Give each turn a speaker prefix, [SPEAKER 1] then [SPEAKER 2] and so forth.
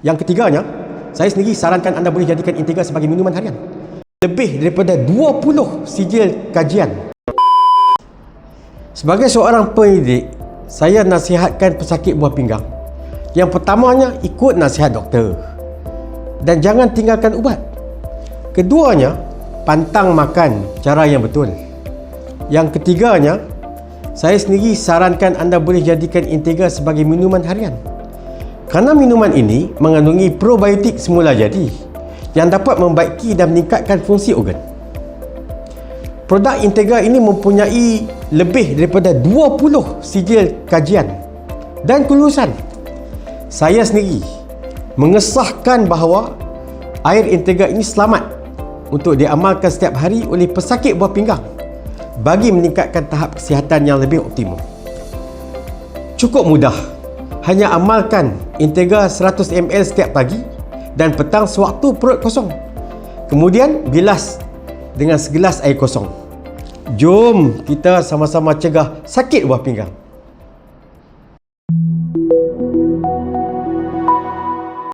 [SPEAKER 1] Yang ketiganya, saya sendiri sarankan anda boleh jadikan Integra sebagai minuman harian. Lebih daripada 20 sijil kajian. Sebagai seorang pendidik, saya nasihatkan pesakit buah pinggang. Yang pertamanya, ikut nasihat doktor dan jangan tinggalkan ubat. Keduanya, pantang makan cara yang betul. Yang ketiganya, saya sendiri sarankan anda boleh jadikan Integra sebagai minuman harian. Kerana minuman ini mengandungi probiotik semula jadi yang dapat membaiki dan meningkatkan fungsi organ. Produk Integra ini mempunyai lebih daripada 20 sijil kajian dan kelulusan. Saya sendiri mengesahkan bahawa air Integra ini selamat untuk diamalkan setiap hari oleh pesakit buah pinggang bagi meningkatkan tahap kesihatan yang lebih optimum. Cukup mudah. Hanya amalkan Integra 100 ml setiap pagi dan petang sewaktu perut kosong. Kemudian bilas dengan segelas air kosong. Jom kita sama-sama cegah sakit buah pinggang.